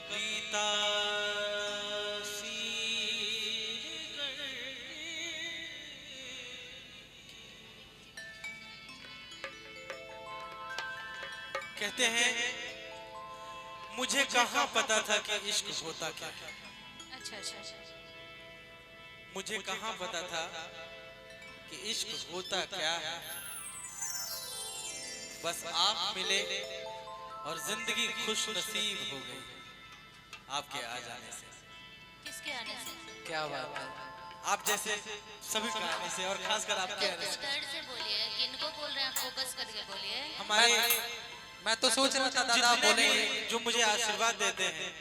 कविता कहते हैं मुझे कहाँ पता था कि इश्क होता क्या है। अच्छा। मुझे कहाँ पता था कि इश्क होता क्या है। बस आप मिले और जिंदगी खुश नसीब हो गई आपके आ जाने से। किसके आने से? क्या बात है, आप जैसे सभी के आने से और खासकर आपके आने से। दर्द से बोलिए, किनको बोल रहे हैं, फोकस करके बोलिए। हमारे मैं तो सोच रहा था दादा बोलेंगे जो मुझे आशीर्वाद देते हैं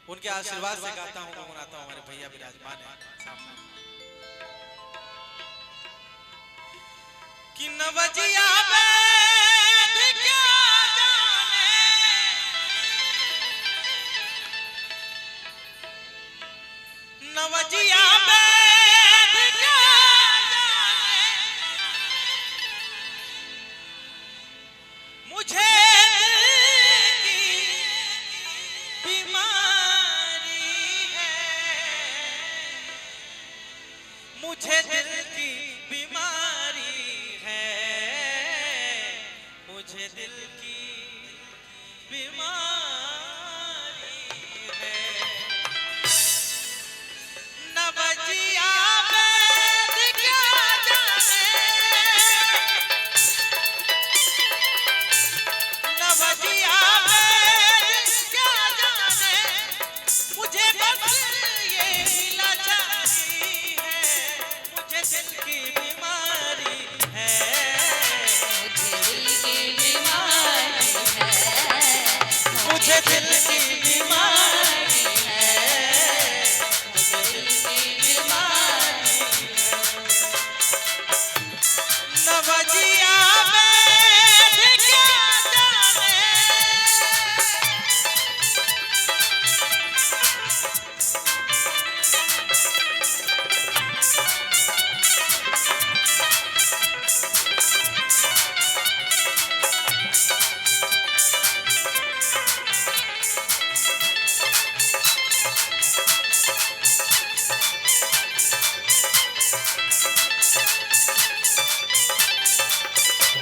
उनके आशीर्वाद से गाता हूँ गुनगुनाता हूँ। हमारे भैया विराजमान है सामने। कि नवजिया बैठ क्या जाने, नवजिया बैठ क्या जाने, मुझे मुझे दिल की बीमारी है, मुझे दिल की बीमारी है। नवजिया बैठ क्या जाने, नवजिया बैठ क्या जाने, मुझे बस ये लाचारी है, मुझे दिल की बीमारी है, मुझे दिल की बीमारी है, मुझे दिल की बीमारी है, मुझे दिल की बीमारी नवजिया बैठ क्या जाने।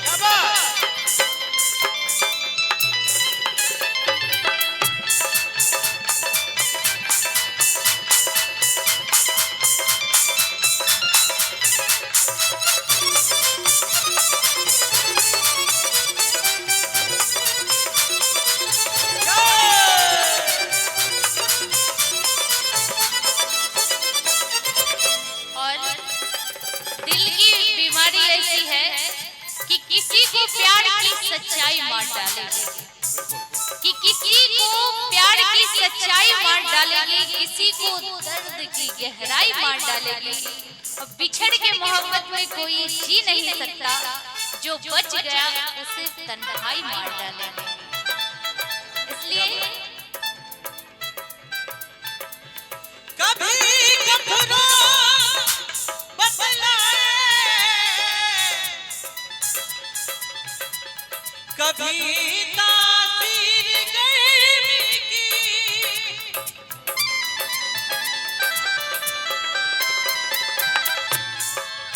क्या बात? और दिल की बीमारी ऐसी है कि किसी को प्यार की सच्चाई मार डालेगी, कि किसी को प्यार की सच्चाई मार डालेगी, किसी को दर्द की गहराई मार डालेगी। अब बिछड़ के मोहब्बत में कोई जी नहीं सकता, जो बच गया उसे तन्हाई मार डालेगी। इसलिए कभी कखनो बतलाए, कभी तासीर गर्मी की,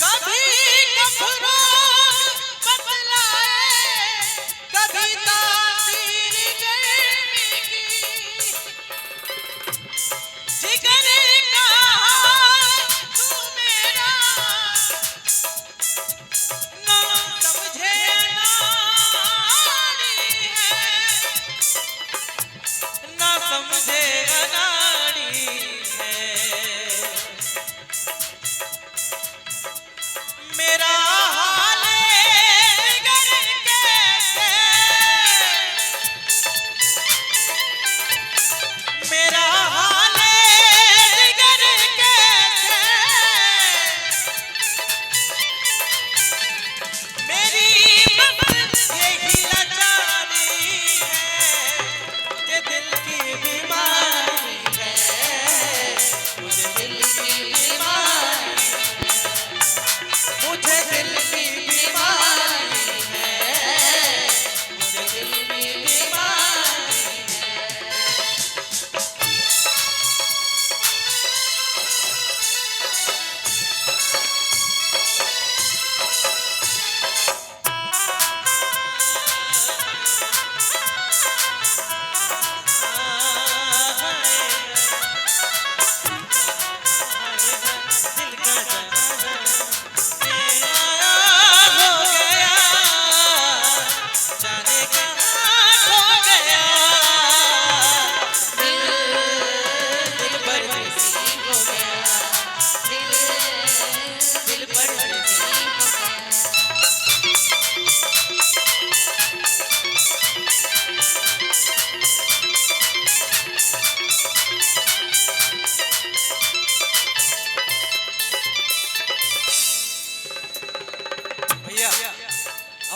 कभी कखनो बतलाए, कभी तासीर गर्मी की, जिगर का तू मेरा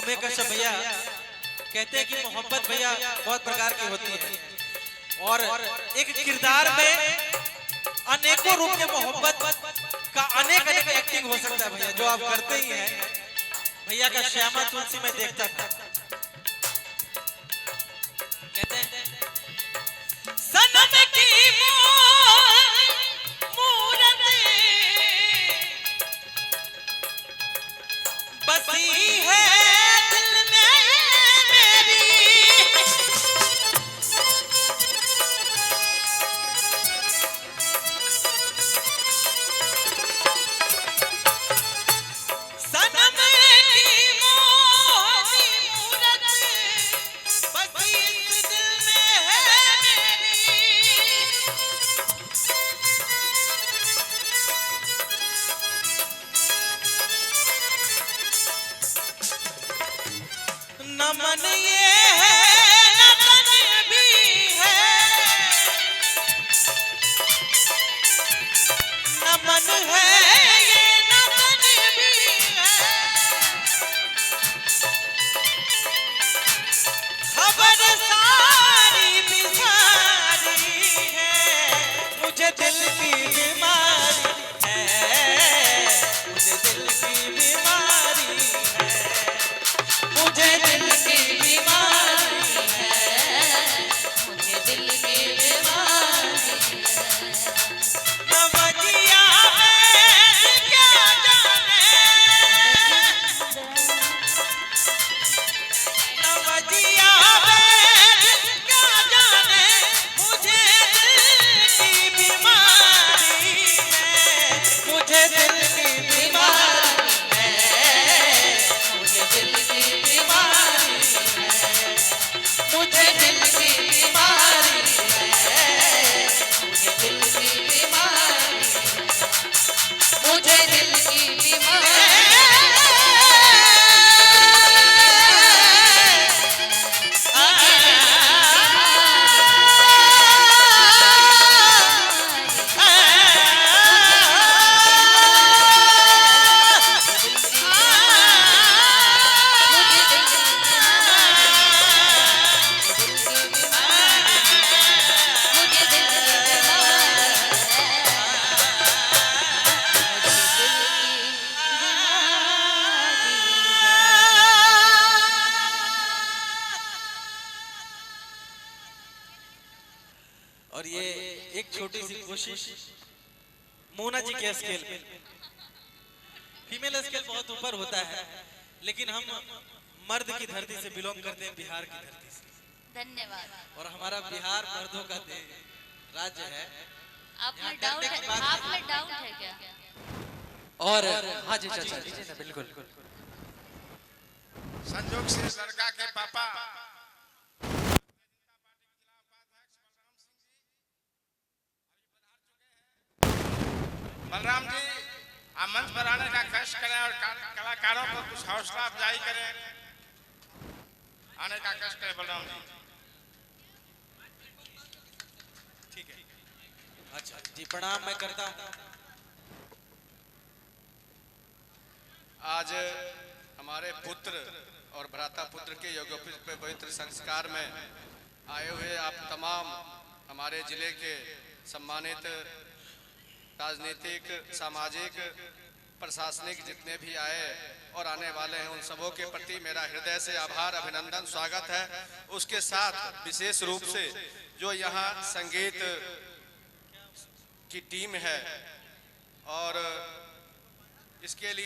अमेय कश्यप भैया कहते हैं कि मोहब्बत भैया बहुत प्रकार की होती है और एक किरदार में अनेकों रूप के मोहब्बत का अनेक एक्टिंग हो सकता है भैया, जो आप करते ही हैं। भैया का श्यामा तुलसी में देखता था, कहते हैं सनम की मूरत बसी है दिल में मेरी, सनम की मूरत बसी दिल में है नमन ये है नमन भी है, नमन है ये नमन भी है, खबर सारी बिसारी है, मुझे दिल की बीमारी है, मुझे दिल की बीमारी है, मुझे दिल की बीमारी है, मुझे दिल की बीमारी है। नवजिया में क्या जाने, नवजिया में क्या जाने, मुझे दिल की बीमारी है, मुझे दिल की बीमारी है, मुझे दिल की बीमारी है, मुझे दिल की बीमारी है, मुझे दिल की बीमारी है, मुझे दिल की बीमारी और ये एक छोटी सी कोशिश मोना जी के स्केल पे, फीमेल स्केल बहुत ऊपर होता है, लेकिन हम मर्द की धरती से बिलोंग करते हैं, बिहार की धरती से। धन्यवाद। और हमारा बिहार मर्दों का राज्य है। आप में डाउट है क्या? और हाँ जी चाचा लीजिए ना, बिल्कुल। संजोग से लड़का के पापा बलराम जी आप मंच पर आने का कष्ट करें और कलाकारों को कुछ हौसला अफजाई करें, आने का कष्ट करें बलराम जी। ठीक है, अच्छा जी प्रणाम मैं करता हूँ। आज हमारे पुत्र और भ्राता पुत्र के यज्ञोपवीत पवित्र संस्कार में आए हुए आप तमाम हमारे जिले के सम्मानित राजनीतिक, सामाजिक, प्रशासनिक जितने भी आए और आने वाले हैं, उन सबों के प्रति मेरा हृदय से आभार, अभिनंदन, स्वागत है। उसके साथ विशेष रूप से जो यहाँ संगीत की टीम है और इसके लिए